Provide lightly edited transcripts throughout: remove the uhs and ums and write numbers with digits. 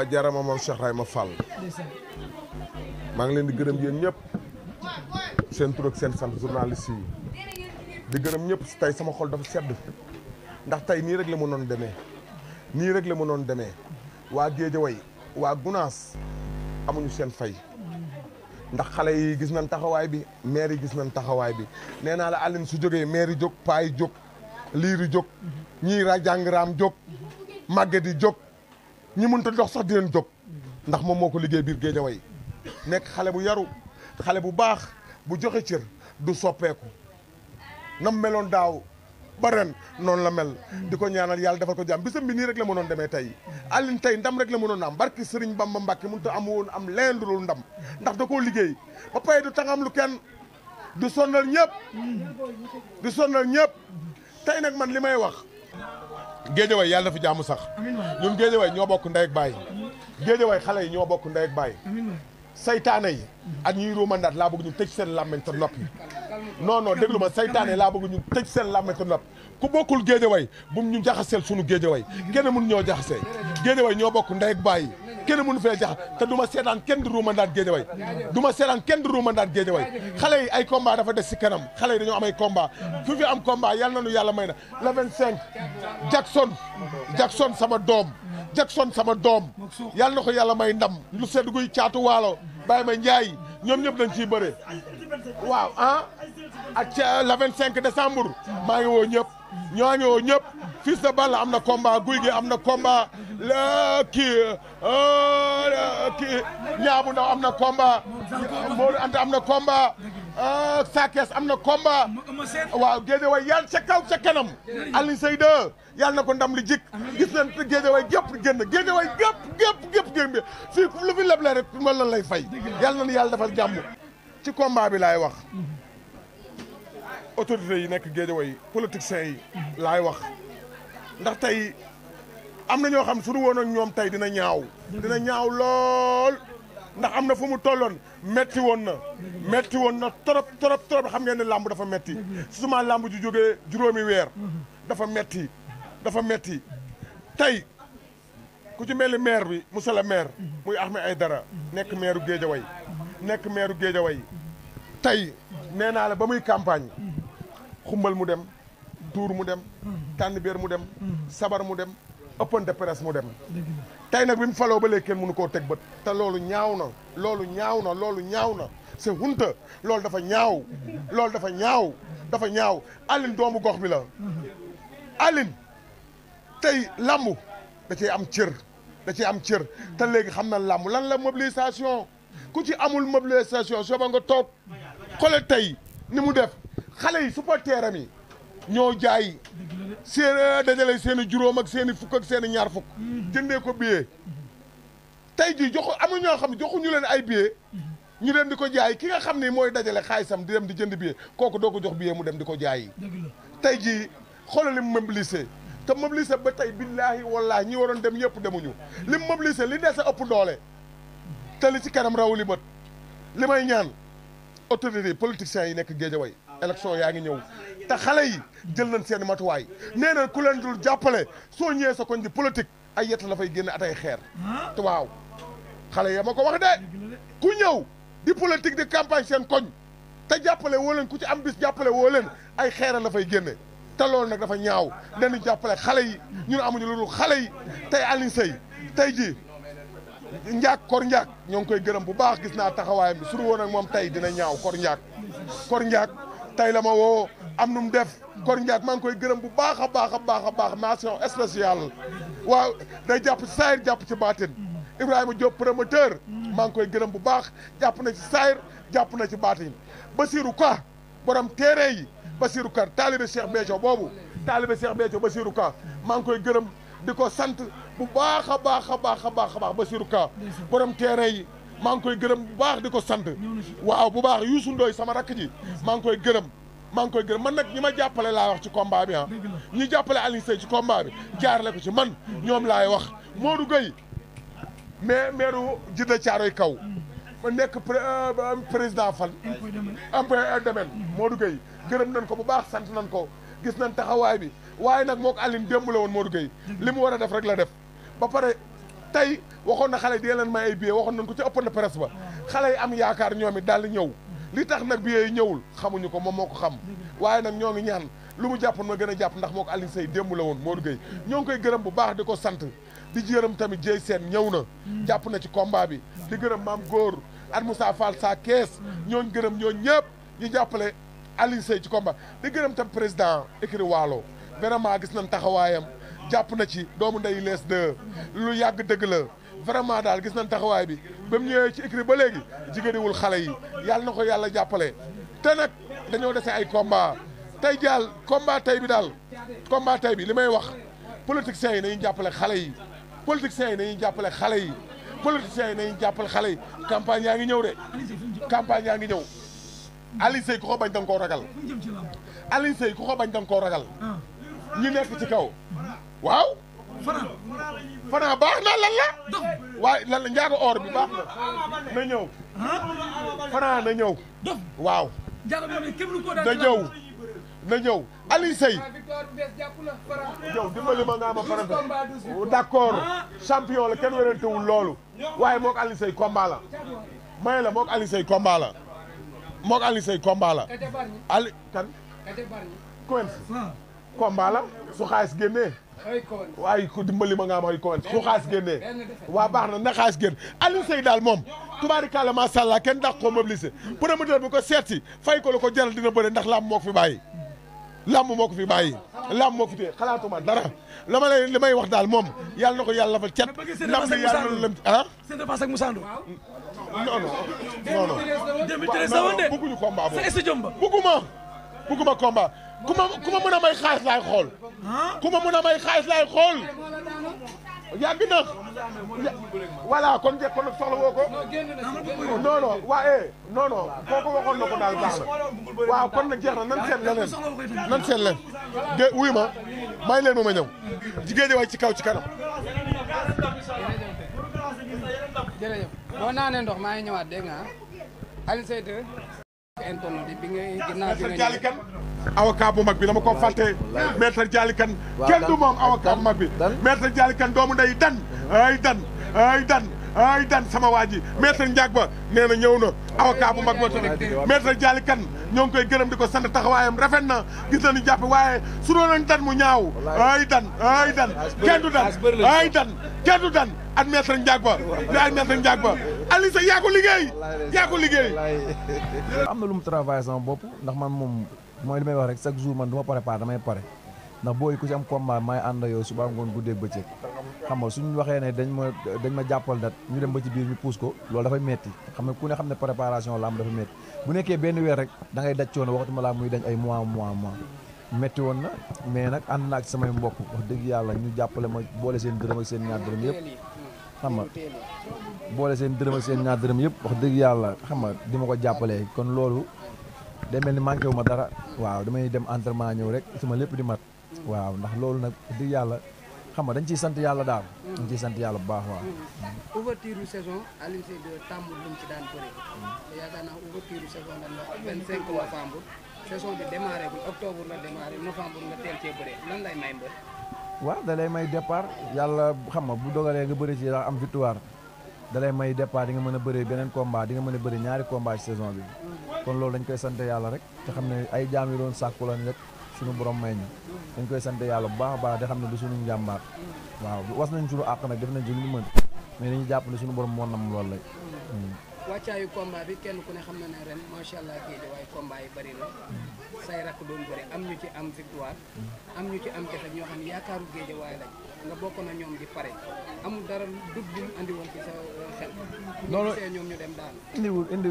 jaarama moom Cheikh Rayma Fall maa ngi leen di gërëm yéen ñëpp seen tur ak seen sant journaliste yi di gërëm ñëpp tey sama xol dafa sedd ndax tey nii rek la mënoon demee nii rek la mënoon demee waa Géejawaay waa Gunaas amuñu seen fay ndax xale yi gis nañ taxawaay bi maire yi gis nañ taxawaay bi nee naa la Aline su jógee maire yi jóg paa yi jóg liir yi jóg ñii jàng raam jóg màgget yi jóg ñi mënut a dox sax di leen jóg ndax moom moo ko liggéey biir Géejawaay nekk xale bu yaru xale bu baax bu joxe cër du soppeeku nam meloon daaw ba ren noonu la mel di ko ñaanal yàlla defal ko jàmm bisam bi nii rek la mënoon demee tey Aline tey ndam rek la mënoon am barki Sëriñ Bamba Mbàkke mënut a am woon am leen lu ndam ndax da koo liggéey ba pay du tangam lu kenn du sonnal ñëpp du sonnal ñëpp tey nag man li may wax Géejawaay yàlla na fi jaamu sax ñun Géejawaay ñoo bokk ndey ak baay Géejawaay xale yi ñoo bokk ndey ak baay saytaane yi ak ñuy ruumandaat laa bëgg ñu tëj seen làmmeñ te noppi non déglu ma saytaane laa bëgg ñu tëj seen làmmeñ te noppi ku bokkul Géejawaay bum ñu jaxaseel sunu Géejawaay kenn mun ñoo jaxasee Géejawaay ñoo bokk ndey ak baay kenn mënu fee jax te du ma seetaan kenn di ruumandaat Géejawaay du ma seetaan kenn di ruumandaat Géejawaay xale yi ay combat dafa des si kanam xale yi dañoo am ay combat fu fi am combat yàlla nañu yàlla may na le 25 Jackson sama doom yàlla na ko yàlla may ndam lu sedd guy caatu waalo bàyyi ma njaay ñoom ñëpp dañ ciy bëre waaw ak le 25 décembre maa ngi woo ñëpp ñoo ngi woo ñëpp Fils de Balla am na combat Guy gi am na combat kii ñaabu ndaw am na combat Modou Anta am na combat Sakes am na combat waaw Géejawaay yàlla ca kaw ca kanam Alioune Seye 2 yàlla na ko ndam li jik gis nañ Géejawaay gépp génn Géejawaay gépp génn fii lu fi leble rek man lan lay fay yàlla na yàlla defal jàmm ci combat bi laay wax autorités yi nekk Géejawaay politiciens yi laay wax ndax tey am na ñoo xam suñu woon ak ñoom tey dina ñaaw lool ndax am na fu mu tolloon metti woon na trop xam ngeen ne làmb dafa metti suma làmb ju jógee juróomi weer dafa metti tey ku ci mel ni maire bi monsieur le maire muy Ahmed Aïdara nekk maire Géejawaay tey nee naa la ba muy campagne xumbal mu dem tuur mu dem tànn beer mu dem sabar mu dem open de presse mu dem tey nag bi mu faloo ba léegi kenn mënu koo teg bët te loolu ñaaw na c'est honte loolu dafa ñaaw Aline doomu gox bi la Aline tey lambu da cee am cër te léegi xam na lambu lan la mobilisation ku ci amul mobilisation soo ba nga toog xoolal tey ni mu def xale yi supporteram yi ñoo jaay seen dajale seen i juróom ak seen i fukk ak seen i ñaar fukk jëndee ko billet tey jii amu ñoo xam ne joxuñu leen ay billet ñu dem di ko jaay ki nga xam ne mooy dajale xaalisam di dem di jënd billet kooku doo ko jox billet mu dem di ko jaayi tey jii xoolal li mu mobilisé te mobilisé ba tey billaahi wallaahi ñi waroon dem yëpp demuñu li mu mobilisé li dese ëpp doole te li ci kanam raw li bët li may ñaan autorités politiciens yi nekk Géejawaay élection yaa ngi ñëw te xale yi jël nañ seen matuwaay nee na ku leen dul jàppale soo ñëwee sa koñ di politique ay yett la fay génne at ay xeer te waaw xale yi ma ko wax de ku ñëw di politique di campagne seen koñ te jàppale woo leen ku ci am bis jàppale woo leen ay xeer la fay génne te loolu nag dafa ñaaw dañu jàppale xale yi ñun amuñu lu dul xale yi tey Alioune Seye tey ji kor njaak ñoo ngi koy gërëm bu baax gis naa taxawaayam bi suru woon ak moom tey dina ñaaw kor njaak tey la ma woo am nu mu def kor njaak maa ngi koy gërëm bu baax a baax mention spéciale waaw day jàpp ci saayir jàpp ci baatin Ibrahima Diop promoteur maa ngi koy gërëm bu baax jàpp na ci saayir jàpp na ci baatin Basirou Ka borom téere yi Basirou Ka taalibe Cheikh Béthio Basirou Ka maa ngi koy gërëm di ko sant bu baax a baax Basirou Ka borom téere yi maa ngi koy gërëm bu baax di ko sant waaw bu baax Youssou Ndoye sama rakk ji maa ngi koy gërëm man nag ñi ma jàppale laa wax ci combat bi ñi jàppale Alioune Seye ci combat bi jaarale ko ci man ñoom laay wax Modou Gueye maire Djiddah Thiaroye Kaw ma nekk président fan impôt domaine Modou Gueye gërëm nañ ko bu baax sant nañ ko gis nañ taxawaay bi waaye nag moo ko Aline démb la woon Modou Gueye li mu war a def rek la def ba pare tey waxoon na xale yi dee leen may ay billets waxoon nañ ko ci ëpp na presse ba xale yi am yaakaar ñoom it daal di ñëw li tax nag billets yi ñëwul xamuñu ko moom moo ko xam waaye nag ñoo ngi ñaan lu mu jàppoon ma gën a jàpp ndax moo ko Alioune Seye démb la woon Modou Gueye ñoo ngi koy gërëm bu baax di ko sant di gërëm tamit Dieye Sène ñëw na jàpp na ci combat bi di gërëm maam góor at Moussa Fall sa kees ñooñ gërëm ñooñ ñëpp ñu jàppale Alioune Seye ci combat di gërëm tam président écurie Waalo vraiment gis nañ taxawaayam jàpp na ci doomu nday lees de lu yàgg dëgg la vraiment daal gis nañ taxawaay bi ba mu ñëwee ci écurie ba léegi jigéeniwul xale yi yàlla na ko yàlla jàppale te nag dañoo dese ay combat tey jaal combat tey bi daal combat tey bi li may wax politiciens yi nañu jàppale xale yi politiciens yi nañu jàppale xale yi politiciens yi nañu jàppale xale yi campagne yaa ngi ñëw de campagne yaa ngi ñëw Alioune Seye ku ko bañ da nga koo ragal Alioune Seye ku ko bañ da nga koo ragal ñi nekk ci kaw waaw Franc baax na lan la waaye lan la njaago or bi baax na ñëw Franc na ñëw waaw na ñëw Alioune Seye yow dimbali ma nga ama farante d'accord champion la kenn wérantewul loolu waaye mook Alioune Seye combat la may la mook Alioune Seye combat la mook Alioune Seye combat la ali kan Coen combat la su xaalis génnee waaye ku dimbali ma nga am ay Coen su xaalis génnee waa baax na xaalis génn Alioune Seye daal moom tubaarikàlla macha allah kenn dàq ko mobilisé promoteur bi ko seet si fay ko la ko jaral dina bëre ndax làmb moo ko fi bàyyi làmb moo ko fi bàyyi làmb moo ko fi téye xalaatuma dara la ma lay li may wax daal moom yàlla na ko yàlla fa cet ndam li yàlla na lem ah seen repas ak Moussa Ndour non 2013 la woon de bëgguñu combat boobu sa stadium ba bëgguma combat ku ma mën a may xaalis laay xool ku ma mën a may xaalis laay xool yàgg na voilà kon njëkk kon nag soxla woo ko non non waaye non non kooku waxoon na ko daal baax na waaw kon nag jeex na nan seet leneen nan seet leen de wuy ma may leen ma ñëw jigéen ñi way ci kaw ci kanam jërëjëf boo naanee ndox maa ngi ñëwaat dégg nga Alioune Seye 2 internet bi nga ginnaaw bi nga ñëw avocat bu mag bi dama ko fàtte maître Dialy Kane kenn du moom avocat bu mag bi maître Dialy Kane doomu ndey ay dan sama waa ji maître Ndiak ba nee na ñëw na avocat bu mag ba tamit maître Dialy Kane ñoo ngi koy gërëm di ko sant taxawaayam rafet na gis nañu jàpp waaye su doon dan mu ñaaw ay dan kenn du dan ak maître Ndiak ba di ay maître Ndiak ba Alioune Seye yaa ko liggéey am na lu mu travaillé sama bopp ndax man moom mooy li may wax rek chaque jour man du ma préparé damay pare ndax booy ku ci am combat may ànd yow suba ngoon guddeeg bëccëg xam nga suñu waxee ne dañ ma jàppal dat ñu dem ba ci biir ñu pousse ko loolu dafay metti xam ne ku ne xam ne préparation la am dafa metti bu nekkee benn weer rek da ngay daj coono waxtuma laa muy dañ ay mois metti woon na mais nag ànd na ak samay mbokk wax dëgg yàlla ñu jàppale ma boole seen dërëm ak seen ñaar dërëm yëpp xam nga boole seen dërëm ak seen ñaar dërëm yëpp wax dëgg yàlla xam nga di ma ko jàppalee kon loolu day mel ni manqué wu ma dara waaw damay dem entraînement ñëw rek sama lépp di mat waaw ndax loolu nag dëgg yàlla xam nga dañ ciy sant yàlla daal dañ ciy sant yàlla bu baax waaw ouverture yu saison Alioune Seye 2 tàmbul lu mu ci daan bëre te yaakaar naa ouverture yu saison dañ la 25 novembre saison bi démarré bu octobre la démarré novembre nga teel cee bëre lan lay may mbër waaw da lay may départ yàlla xam nga bu dogalee nga bëri ci ndax am victoire da lay may départ di nga mën a bëri beneen combat di nga mën a bëri ñaari combat ci saison bi kon loolu dañ koy sant yàlla rek te xam ne ay jaam yi doon sàkku lañ rek suñu borom may ñu dañ koy sant yàlla bu baax a baax te xam ne du suñu njàmbaar waaw was nañ suñu àq nag def nañ ci lu ñu mën mais dañuy jàpp ne suñu borom moo nam loolu rek wàccaayu combat bi kenn ku ne xam na ne ren macha allah géej waaye combat yi bëri na say rakk doon bëri am ñu ci am victoire am ñu ci am defet ñoo xam ne yaakaaru géej waaye lañ nga bokk na ñoom di pare amul dara dut bi mu andi woon ci sa xel loolu ñoom ñu dem daanu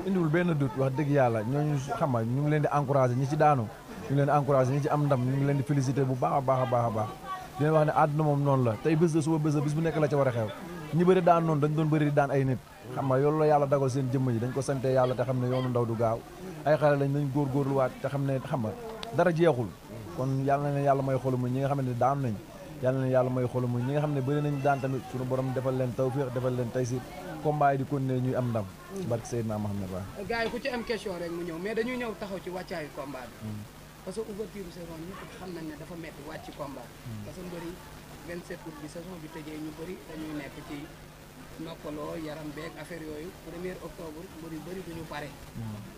indiwul benn dut wax dëgg yàlla ñooñu xam nga ñu ngi leen di encouragé ñi ci daanu ñu ngi leen di encouragé ñi ci am ndam ñu ngi leen di félicité bu baax a baax a baax a baax dina wax ne àdduna moom noonu la tey bés la suba bés la bis bu nekk la ca war a xew ñi bëri daan noonu dañ doon bëri di daan ay nit xam nga yoolu la yàlla dagal seen jëmm yi dañ ko sante yàlla te xam ne yoonu ndaw du gaaw ay xale lañ nañ góorgóorluwaat te xam ne xam nga dara jeexul kon yàlla na yàlla may xolu muñ ñi nga xam ne daan nañ yàlla na yàlla may xolu muñ ñi nga xam ne bëri nañ daan tamit suñu borom defal leen tawfiq defal leen taysir combat yi di continuer ñuy am ndam barke Seydina Mohamed ba gars yi ku ci am question rek mu ñëw mais dañuy ñëw taxaw ci wàccaayu combat bi parce que ouverture saison ñëpp xam nañ ne dafa metti wàcc combat parce que mbëri 27 août bi saison bi tëjee ñu bëri dañuy nekk ci noppaloo yaram beeg affaire yooyu 1er octobre mbir yu bëri duñu pare.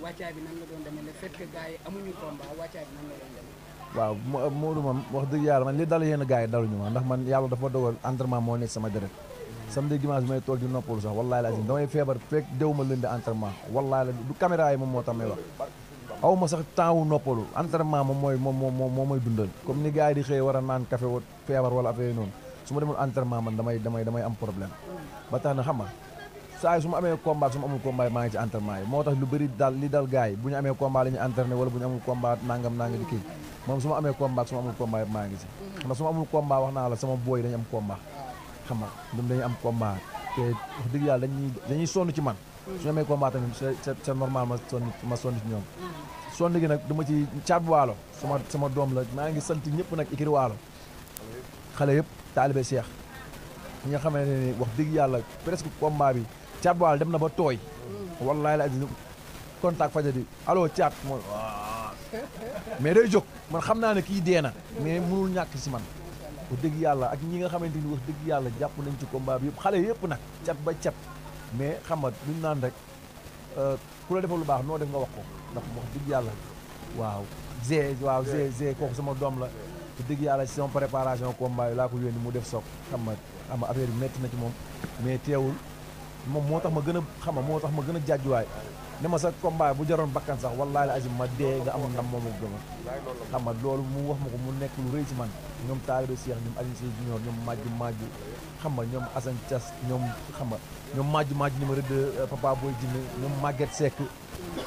wàccaay bi nan la doon demee le fait que gars yi amuñu combat wàccaay bi nan la doon demee. waaw Modou moom wax dëgg yàlla man li dal yenn gars yi daluñu ma ndax man yàlla dafa dogal entraînement moo nekk sama deret samedi dimanche bi may toog di noppalu sax wallaahi la damay feebar fekk dew ma lundi entraînement wallaahi la du caméra yi moom moo tax may wax aw ma sax temps wu noppalu entraînement moom mooy dundal comme ni gars yi di xëy war a naan café wa feebar wala affaire noonu su ma demul entraînement man damay am problème ba tax na xam nga saa yi su ma amee combat su ma amul combat maa ngi ci entraînement yi moo tax lu bëri daal li dal gars yi bu ñu amee combat la ñuy entraîné wala bu ñu amul combat nangam di kii moom su ma amee combat su ma amul combat yëpp maa ngi ci ndax su ma amul combat wax naa la sama booy dañu am combat xam nga ñoom dañuy am combat te wax dëgg yàlla dañuy sonn ci man su ñu amee combat tamit c'est normal ma sonn ci ñoom sonn gi nag dama ci caat waalo sama doom la maa ngi sant ñëpp nag ikiri waalo xale yëpp taalibe Cheikh ñi nga xamante ne wax dëgg yàlla presque combat bi caat waalo dem na ba tooy wallahi la contact faja di allo caat mooy mais day jóg man xam naa ne kii dee na mais mënul ñàkk si man wax dëgg yàlla ak ñi nga xamante ni wax dëgg yàlla jàpp nañ ci combat bi yëpp xale yëpp nag cat ba cat mais xam nga duñ naan rek ku la defal lu baax noo def nga wax ko ndax wax dëgg yàlla Zé kooku sama doom la wax dëgg yàlla si sama préparation combat yi laa ko yónni mu def soog xam nga affaire bi métti na ci moom mais teewul moom moo tax ma gën a xam nga moo tax ma gën a jàjjuwaay ne ma sa combat bu jaroon bakkan sax wallaahi la azim ma dee nga amul ndam moom ak gëma xam nga loolu mu wax ma ko mu nekk lu rëy ci man ñoom taalibe Cheikh ñoom Alioune Seye Junior ñoom majju xam nga ñoom Assane Thiass ñoom xam nga ñoom majju numéro 2 Papa Boy Djiné ñoom Maguette Seck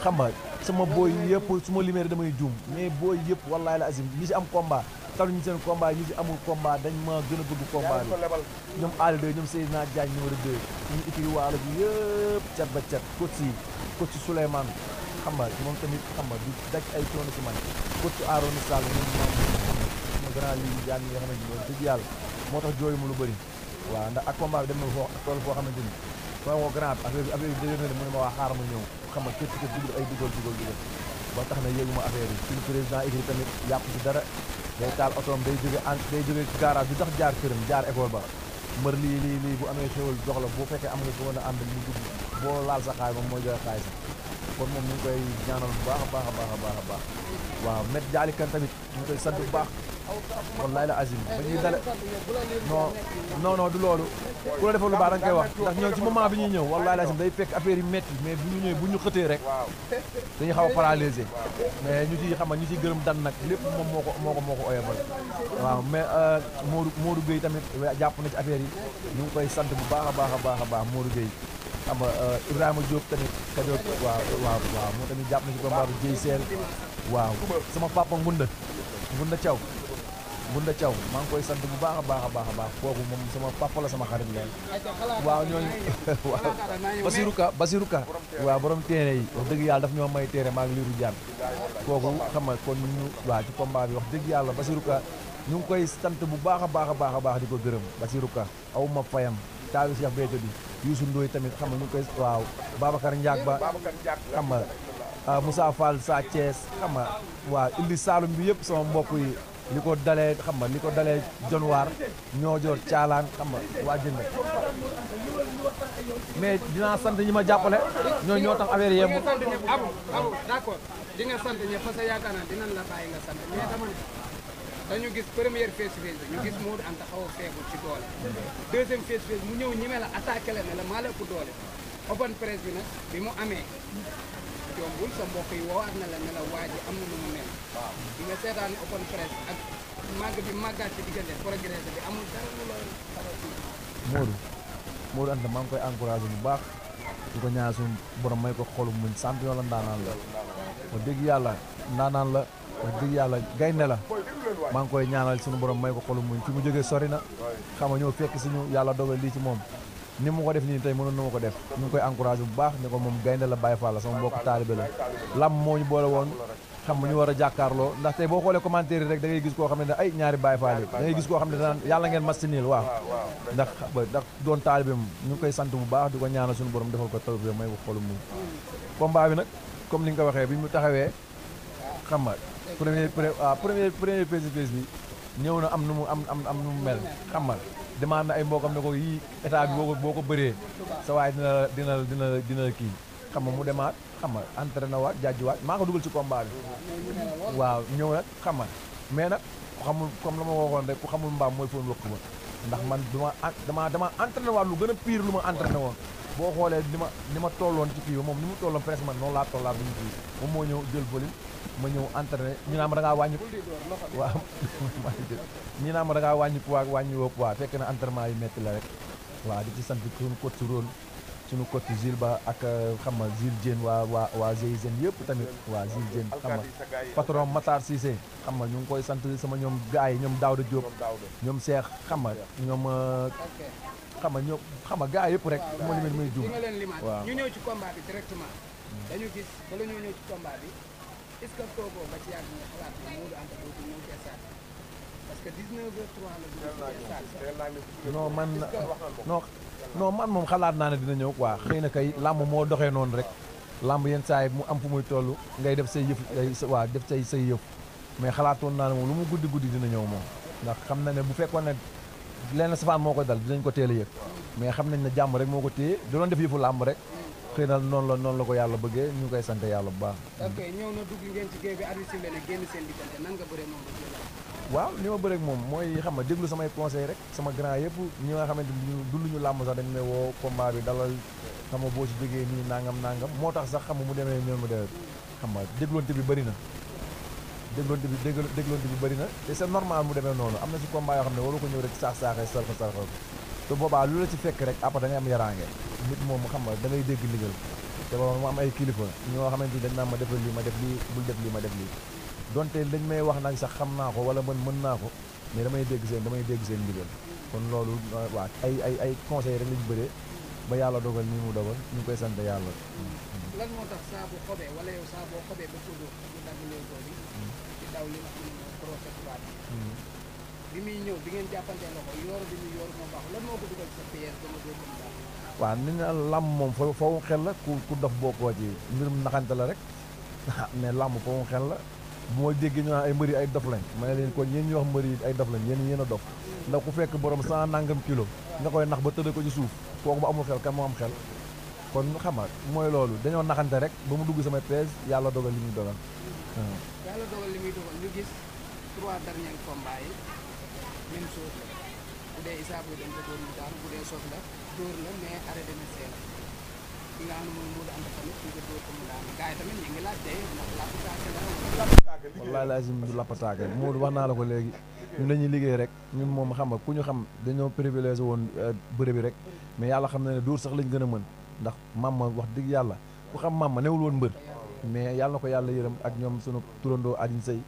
xam nga sama booy yëpp su ma limee damay juum mais booy yëpp wallaahi la azim ñi si am combat taluñu seen combat ñi si amul combat dañ ma gën a bëgg combat bi ñoom Ali 2 ñoom Seydina Diagne numéro 2 ñu ikiri waalo bi yëpp cat ba cat coach Souleymane xam nga moom tamit xam nga di daj ay coono ci man coach Arona Sall moom ma grand li jaan yi nga xamante ni dëgg yàlla moo tax jooyu mu lu bëri waaw ndax ak combat bi dem na tool foo xamante ni soo ko grand affaire bi dégg na mu ne ma waa xaar ma ñëw xam nga képp dugg ay dugal ba tax na yéeguma affaire yi suñu président écrit tamit yàpp ci dara day taal otoom day jóge ci garage bi sax jaar këram jaar école ba mbër lii bu amee xéwal jox la boo fekkee am nga ko mën a ànd mu dugg boo laal sa xaay moom mooy joxe xaay sax kon moom ñu ngi koy ñaanal bu baax a baax waaw met jaalikan tamit ñu ngi koy sant bu baax wallahi la azim ba ñuy dale non du loolu ku la defal lu baax da nga koy wax ndax ñoom ci moment bi ñuy ñëw wallahi la azim day fekk affaire yi métti mais bu ñu ñëwee bu ñu xëtee rek dañuy xaw a paralysé mais ñu ciy xam nga ñu ciy gërëm dan nag lépp moom moo ko oyofal waaw mais Modou Gueye tamit jàpp na ci affaire yi ñu ngi koy sant bu baax a baax Modou Gueye xam nga Ibrahima Diop tamit Kajoor waaw moo tamit jàpp na ci combat bi Dieye Sène waaw sama papa Ngunda Thiaw maa ngi koy sant bu baax a baax kooku moom sama papa la sama xarit la waaw ñooñu waaw Basirou Ka waaw borom téere yi wax dëgg yàlla daf ñoo may téere maa ngi liiru jaan kooku xam nga kon ñu waaw ci combat bi wax dëgg yàlla Basirou Ka ñu ngi koy sant bu baax a baax di ko gërëm Basirou Ka aw ma fayam taawi Cheikh Béthio bi Youssou Ndoye tamit xam nga ñu ngi koy waaw Babacar Ndiak ba xam nga Moussa Fall Sa Thiès xam nga waaw indi Saloum bi yëpp sama mbokk yi li ko dalee Jonwaar ñoo joor caalaan xam nga waa jënd mais dinaa sant ñi ma jàppale ñoo tax affaire yemb abu d'accord di nga sant ñëpp parce que yaakaar naa dinañ la bàyyi nga sant mais dama ne dañu gis première face-to-face bi ñu gis Modou Anta xaw a feebu ci doole deuxième face-to-face mu ñëw ñime la attaqué la ne la maa la ëpp doole open press bi nag bi mu amee yombul sa mbokk yi woowaat na la ne la waa ji am na lu mu mel di nga seetaan open press ak màggaat ci diggante progressé bi amul dara lu la Modou Anta maa ngi koy encouragé bu baax di ko ñaan suñu borom may ko xolu muñ champion la ndaanaan la wax dëgg yàlla ndaanaan la wax dëgg yàlla gaynde la maa ngi koy ñaanal suñu borom may ko xolu muñ fi mu jógee sori na xam nga ñëw fekk suñu yàlla dogal lii ci moom ni mu ko def nii tey mënoon na ma ko def ñu ngi koy encouragé bu baax ne ko moom gaynde la Baye Fall la sama mbokk taalibe la lam moo ñu boole woon xam nga ñu war a jàkkaarloo ndax tey boo xoolee commentaire yi rek da ngay gis koo xam ne ay ñaari Baye Fall yi da ngay gis koo xam ne danaan yàlla ngeen match nul waaw ndax doon taalibeem ñu ngi koy sant bu baax di ko ñaanal suñu borom defal ko tawfeex may ko xolu mu combat bi nag comme ni nga ko waxee bi mu taxawee xam nga premier face-to-face bi ñëw na am nu mu mel xam nga demande na ay mbokam ne ko yii état bi boo ko bëree sa waay dina kii xam nga mu demaat xam nga entraîné waat jaajuwaat maa ko dugal ci combat bi waaw ñëw nag xam nga mais nag xamul comme la ma waxoon rek ku xamul mbaam mooy foon wëkk ba ndax man dama entraîné waat lu gën a pire lu ma entraîné woon boo xoolee ni ma tolloon ci kii ba moom ni mu tolloon presque man noonu laa tollaat bu ñu kii moom moo ñëw jël volume ma ñëw entraîné ñu naan ma da ngaa wàññi waaw ñu naan ma da ngaa wàññi poids wàññi woo poids fekk na entraînement yi métti la rek waaw di ci sant suñu coach rôle suñu coach Gilles Ba ak xam nga Gilles Diène waa GIGN yëpp tamit waa Gilles Diène xam nga patron Matar Cissé xam nga ñu ngi koy sant sama ñoom gars yi ñoom Daouda Diop ñoom Cheikh xam nga ñoom xam nga gars yëpp rek moo limit muy jum waaw ñu ñëw ci combat bi directement dañu gis bala ñoo ñëw ci combat bi est-ce que toogoo ba ci yàgg nga xalaat ne Modou Anta dootul ñëw ci stade parce que 19h03 la dugg ci stade non man moom xalaat naa ne dina ñëw quoi xëy na kay làmb moo doxee noonu rek làmb yenn saa yi mu am fu muy toll ngay def say yëf waa def say yëf mais xalaatoon naa ne moom lu mu guddi dina ñëw moom ndax xam na ne bu fekkoon ne lenn safaan moo ko dal dinañ ko teel a yëg mais xam nañ ne jàmm rek moo ko téye da doon def yëfu làmb rek xëy na noonu la ko yàlla bëggee ñu koy sant yàlla bu baax. ok ñëw na dugg ngeen ci géej bi arbitre sifflé ne génn seen diggante nan nga bëree moom ba ci la. waaw li ma bëreeg moom mooy xam nga déglu samay conseil rek sama grand yëpp ñi nga xamante ni dunduñu làmb sax dañ ne woo combat bi dalal xam nga boo ci jógee nii nangam moo tax sax xam nga mu demee ñoom mu demee xam nga dégloonte bi bëri na dégloonte bi bëri na te c'est normal mu demee noonu am na ci combat yoo xam ne waru ko ñëw rek saax-saaxee sarfa te boobaa lu la ci fekk rek après da ngay am yaraange nit moom xam nga da ngay dégg ndigal te booba mu am ay kilifa ñoo xamante ni dañ naan ma defal lii ma def lii bul def lii ma def lii donte dañ may wax nag sax xam naa ko wala man mën naa ko mais damay dégg seen ndigal kon loolu waaw ay conseils rek lañu bëree ba yàlla dogal nii mu dogal ñu koy sant yàlla. lan moo tax saa bu xobee wala yow saa boo xobee ba tudd ñu dagg leen ko bi ci daw li nga xam ne mooy procès tubaab bi muy ñëw bi ngeen jàppantee loxo yoor bi ñu yoor moo baax lan moo ko dugal sa pièce ba ma dóor ko mu daal. waaw ni na làmb moom foofu xel la ku dof bokkoo ci mbirum naxante la rek mais làmb foofu xel la. bu ma déggee ñu naan ay mbëri ay dof lañ ma ne leen kon yéen ñu wax mbëri ay dof lañ yéen a dof ndax ku fekk borom 100 nangam kilo nga koy nax ba tëdd ko ci suuf kooku ba amul xel kan moo am xel kon xam nga mooy loolu dañoo naxante rek ba mu dugg samay peese yàlla dogal li muy dogal. yàlla dogal li muy dogal ñu gis 3 derniers combats yi même chose la bu dee Issa Pouye dañ ko dóor mu daanu bu dee Sof la dóor la mais arrêté na seen ki nga xam ne mooy Modou Anta tamit ñu ko dóor ko mu daanu gars yi tamit ñu ngi laaj tey ndax la wallaahi lazim du lappataake Modou wax naa la ko léegi ñun dañuy liggéey rek ñun moom xam nga ku ñu xam dañoo privilégié woon bëre bi rek mais yàlla xam na ne dóor sax lañ gën a mën ndax mamma wax dëgg yàlla ku xam mamma newul woon mbër mais yàlla na ko yàlla yërëm ak ñoom sunu turandoo Adine Sey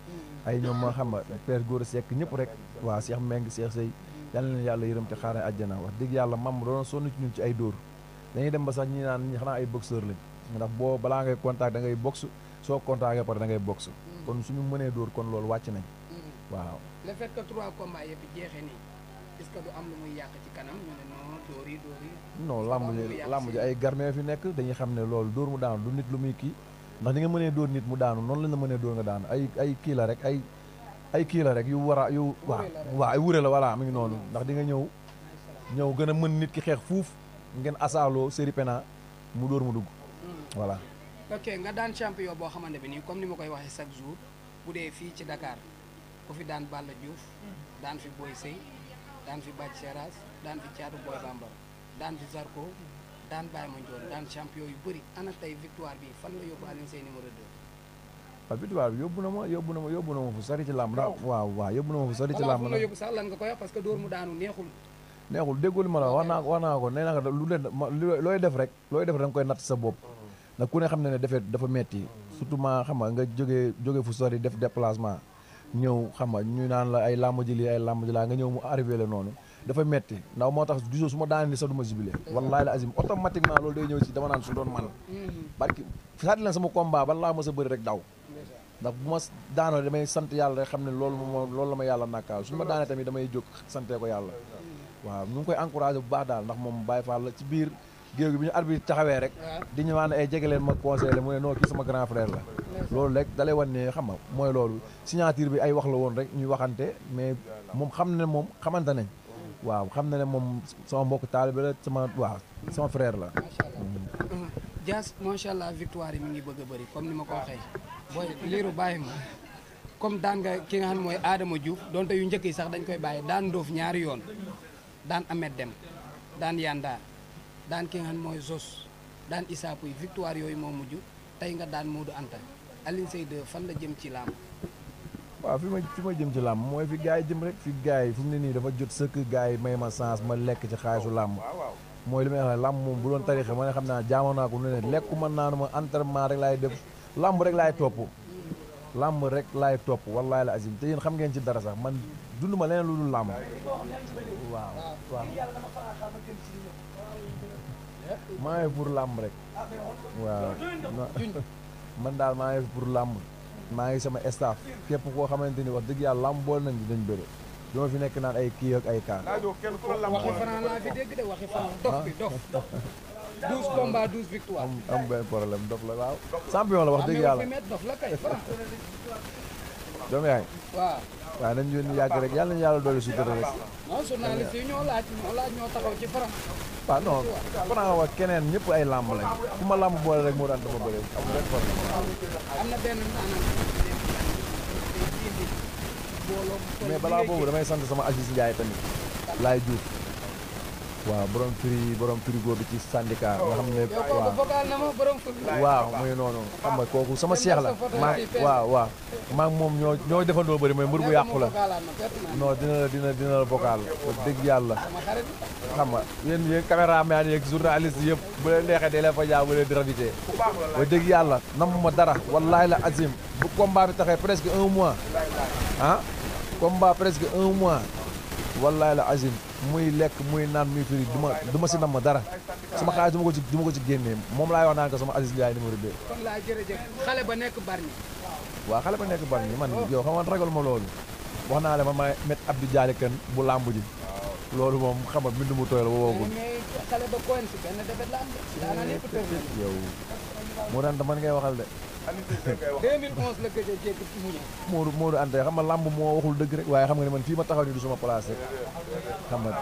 ay ñoom ma xam nga Père Gora Seck ñëpp rek waa Cheikh Meng Cheikh Sey yàlla na leen yàlla yërëm te xaare àjjana wax dëgg yàlla mamma doon sonn ci ñun ci ay dóor dañuy dem ba sax ñi naan xanaa ay boxeur lañ ndax boo balaa ngay contact da ngay boxe soo contacté pare da ngay boxe kon suñu mënee dóor kon loolu wàcc nañ waaw. le fait que 3 combats yëpp jeexee nii est-ce que du am lu muy yàq ci kanam ñu ne non dóor yi. non làmb ji ay garmee fi nekk dañuy xam ne loolu dóor mu daanu du nit lu muy kii ndax ni nga mënee dóor nit mu daanu noonu lañ la mënee dóor nga daanu ay kii la rek ay kii la rek yu war a yu waaw ay wure la voilà mi ngi noonu ndax di nga ñëw gën a mën nit ki xeex fuuf ngeen asaaloo série pena mu dóor mu dugg voilà. ok nga daan champion boo xamante bi nii comme ni ma koy waxee chaque jour bu dee fii ci Dakar ku fi daan Balla Diouf daan fi Boy Sey daan fi Bathie Seras daan fi Thiatou Boy Bambara daan fi Zarko daan Baye Mandione daan champion yu bëri ana tey victoire bi fan la yóbbu Alioune Seye numéro 2. waaw victoire bi yóbbu na ma fu sori ci làmb ndax waaw yóbbu na ma fu sori ci làmb ndax yóbbu sax lan nga koy wax parce que dóor mu daanu neexul déggul ma la wax naa ko nee naa ko looy def rek da nga koy natt sa bopp ndax ku ne xam ne defet dafa metti surtout ma xam nga jóge fu sori def déplacement ñëw xam nga ñu naan la ay làmb ji lii ay làmb ji laa nga ñëw mu arrivé la noonu dafa metti ndax moo tax du su ma daani sax du ma jubilé wallaahi la azim automatiquement loolu day ñëw si dama naan su doon man barki saati leen sama combat ban laa ma sa bëri rek daw ndax bu ma daanoo damay sant yàlla rek xam ne loolu la ma yàlla nakkaal su ma daanee tamit damay jóg santee ko yàlla waaw ñu ngi koy encouragé bu baax daal ndax moom Baye Fall la ci biir géew gi bi ñu arbitre taxawee rek di ñu waan ay jege leen ma conseillé mu ne non kii sama grand frère la loolu rek dalay wan ne xam nga mooy loolu signature bi ay wax la woon rek ñuy waxante mais moom xam ne moom xamante nañ waaw xam na ne moom sama mbokk taalibe la sama frère la. macha allah Dias macha allah victoire yi mi ngi bëgg a bëri comme ni ma ko waxee booy liiru bàyyi ma comme daan nga ki nga xam mooy Adama Diouf donte yu njëkk yi sax dañ koy bàyyi daan Ndoof ñaari yoon daan Ahmed Dem daan Yanda daan ki nga xam mooy Zos daan Issa Pouye victoire yooyu moo mujj tey nga daan Modou Anta Alioune Seye 2 fan la jëm ci làmb. waaw fi ma jëm ci làmb mooy fi gars yi jëm rek fi gars yi fu mu ne nii dafa jot sëkk gars yi may ma chance ma lekk ci xaalisu làmb mooy li may wax làmb moom bu doon tarixe ma ne xam naa jaamoon naa ko nu ne lekku mën naa ma entraînement rek laay def làmb rek laay topp làmb rek laay topp wallahi la azim te yéen xam ngeen ci dara sax man dund ma leneen lu dul làmb waaw maa ngi pour làmb rek waaw man daal maa ngi pour làmb maa ngi sama staff képp koo xamante ni wax dëgg yàlla làmb bool nañ dañ bëre duma fi nekk naan ay kii ak ay kaan waxi Franc laa fi dégg de waxi Franc dof 12 combats 12 victoires am benn problème dof la waaw champion la wax dëgg yàlla dof la kay Franc doom yaay waaw nañ yónni yàgg rek yàlla nañu yàlla doole sutura rek non journaliste yi ñoo laaj ñoo taxaw ci Franc waaw non Franc wa keneen ñëpp ay làmb lañ ku ma làmb boole rek moo daan dama bëre amul benn problème am na benn mais balaa boobu damay sant sama Aziz Ndiaye tamit laay Diouf waaw borom frigo bi ci syndicat nga xam ne waaw muy noonu xam nga kooku sama seex la waaw maa ngi moom ñoo defandoo bëri mooy mbër bu yàqu la non dina la vocal wax dëgg yàlla xam nga yéen caméraman yeeg journaliste yëpp bu leen neexee dee leen fa jaa bu leen di ravité wax dëgg yàlla namuma dara wallahi la azim bu combat bi taxee presque 1 mois combat presque 1 mois wallahi la azim muy lekk muy naan muy firi du ma si nam ma dara sama xaalis du ma ko ci génnee moom laay wax naan ko sama Aziz Ndiaye numéro 2 kon laa jërëjëf xale ba nekk Bargny waaw xale ba nekk Bargny man yow xam nga ragal ma loolu wax naa la ma may met Abdou Dialé Kane bu làmb ji loolu moom xam nga bindu mu tooy la woogul mais xale ba koen si benn defet la am daana lépp tër yow moo daan man ngay waxal de 2011 la gëj a jéggi ci mu ñëw Modou Anta xam nga làmb moo waxul dëgg rek waaye xam nga ne man fii ma taxaw ni du suma place rek xam nga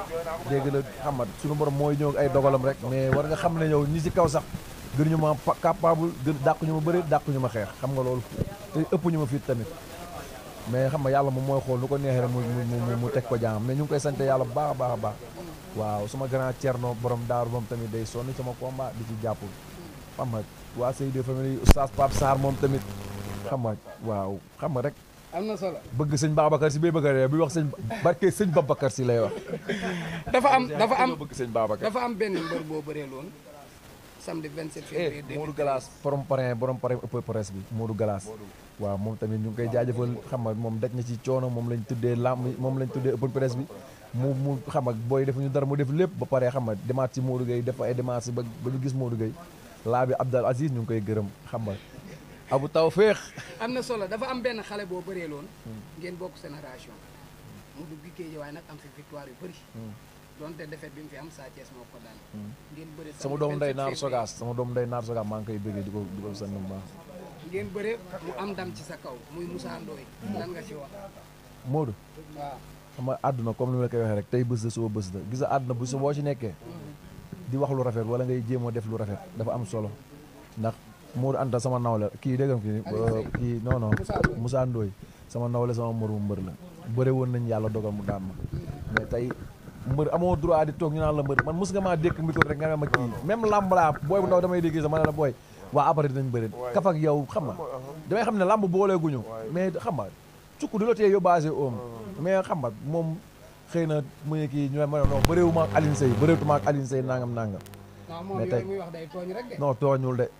dégg la xam nga suñu borom mooy ñëw ay dogalam rek mais war nga xam ne yow ñi si kaw sax gën ñu ma capable dàq ñu ma bëri dàq ñu ma xeex xam nga loolu te ëpp ñu ma fit tamit mais xam nga yàlla moom mooy xool nu ko neexee rek mu teg ko jaam mais ñu ngi koy sant yàlla bu baax a baax a baax waaw suma grand Thierno borom daaru moom tamit day sonni sama combat di ci jàpp xam nga waa Seydou famille oustaz Pape Sarr moom tamit xam nga waaw xam nga rek am na solo bëgg sëñ Babacar si bay bëgg a buy wax sëñ barke sëñ Babacar si lay wax dafa am bëgg sëñ Babacar dafa am benn mbër boo bëree loon samedi 27 février Modou Galas borom parrain ëpp presse bi Modou Galas waaw moom tamit ñu ngi koy jaajëfal xam nga moom daj na ci coono moom lañ tuddee lamb moom lañ tuddee ëpp presse bi mu xam nga booy defuñu dara mu def lépp ba pare xam nga demaat ci Modou Gueye def ay démarches ba ñu gis Modou Gueye laa bi Abdal Aziz ñu ngi koy gërëm xam nga Abu Tawfeex am na solo dafa am benn xale boo bëree loon ngeen bokk génération mu dugg géej waaye nag am fi victoire yu bëri donte defet bi mu fi am Sa Thiès moo ko daan ngeen bëre sama doom nday Naar Sogas maa ngi koy bëggee di ko sant bu baax ngeen bëre mu am ndam ci sa kaw muy Moussa Ndoye lan nga ci wax Modou waaw xam nga àdduna comme ni ma la koy waxee rek tey bés la suba bés la gis nga àdduna bu boo ci nekkee di wax lu rafet wala ngay jéemoo def lu rafet dafa am solo ndax Modou Anta sama nawle kii déggam kii non Moussa Ndoye sama nawle sama mbër mu mbër la bëre woon nañ yàlla dogal mu daan ma mais tey mbër amoo droit di toog ñu naan la mbër man mos nga maa dékk micro rek nga ne ma kii même lamb laa booy bu ndaw damay dégg sax ma ne la booy waa après dinañ bëri kaf ak yow xam nga damay xam ne lamb booleeguñu mais xam nga cukk du la tee yóbbaase oom mais xam nga moom xëy na muy kii ñu ma non bëréewuma ak Alioune Seye bëréewuma ak Alioune Seye nangam mais tey muy wax day tooñ rek de non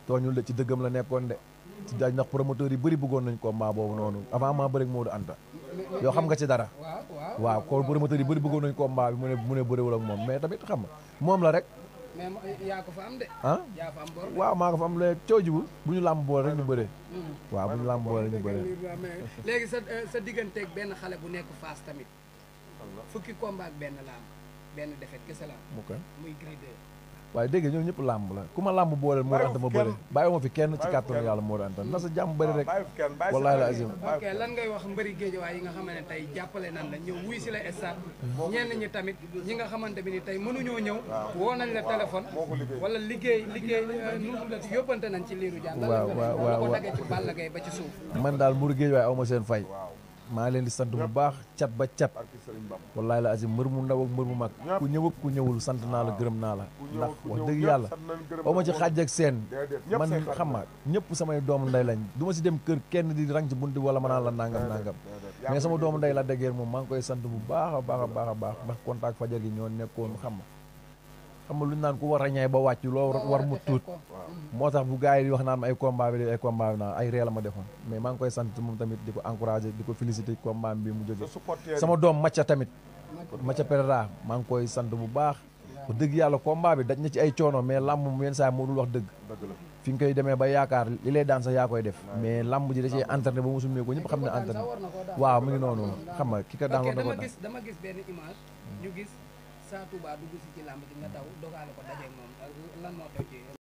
tooñul de ci dëggam la nekkoon de ci daaj ndax promoteur yi bëri bëggoon nañ combat boobu noonu avant maa bëri ak Modou Anta yow xam nga ci dara waaw ko promoteur yi bëri bëggoon nañ combat bi mu ne bëriwul ak moom mais tamit xam nga moom la rek mais yaa ko fa am de yaa fa am bor waaw maa ko fa am léegi cooji bu ñu làmb boole rek ñu bëree waaw bu ñu làmb boole rek ñu bëree léegi sa digganteeg benn xale bu nekk Fass tamit fukki combat ak benn la am benn défaite kese la am muy Gris 2 waaye dégg ñoom ñëpp làmb la ku ma làmb booleel moo anta ma bëre bàyyiwuma fi kenn ci kàttanu yàlla moo anta na sa jàmm bëri rek wallaahi la azim. ok lan ngay wax mbëri géejawaay yi nga xamante ne tey jàppale nan la ñëw wuy si la stade ñenn ñi tamit ñi nga xamante bi ni tey mënuñoo ñëw woo nañ la téléphone wala liggéey nu la yóbbante nañ ci liiru jaan la ko dagee ci Balla Gaye ba ci suuf man daal mbëru géejawaay aw ma seen fay maa ngi leen di sant bu baax cat ba cat wallaahi la azim mbër mu ndaw ak mbër mu mag ku ñëw ak ku ñëwul sant naa la gërëm naa la ndax wax dëgg yàlla aw ma ci xaaj ak seen man xam nga ñëpp samay doomu ndey lañ du ma si dem kër kenn di rang ci bunti wala ma naan la nangam mais sama doomu ndey la dëggeer moom maa ngi koy sant bu baax a baax a baax a baax ndax contact fajar gi ñoo nekkoon xam nga lu ñu naan ku war a ñaay ba wàcc loo war mu tuut moo tax bu gars yi di wax naan ma ay combat bi naan ay réel la ma defoon mais maa ngi koy sant moom tamit di ko encouragé di ko félicité combat bi mu jóge sama doom Macha tamit Macha Pereira maa ngi koy sant bu baax bu dëgg yàlla combat bi daj na ci ay coono mais làmb mu yenn saa moo dul wax dëgg fi nga koy demee ba yaakaar li lay daan sax yaa koy def mais làmb ji da cee entraîné ba mu sumee ko ñëpp xam ne entraîné waaw mu ngi noonu xam nga ki ko daan war na ko daan dama gis benn image ñu gis Sa Touba dugg si ci làmb ji nga daw dogaale ko dajeeg moom lan moo xew ci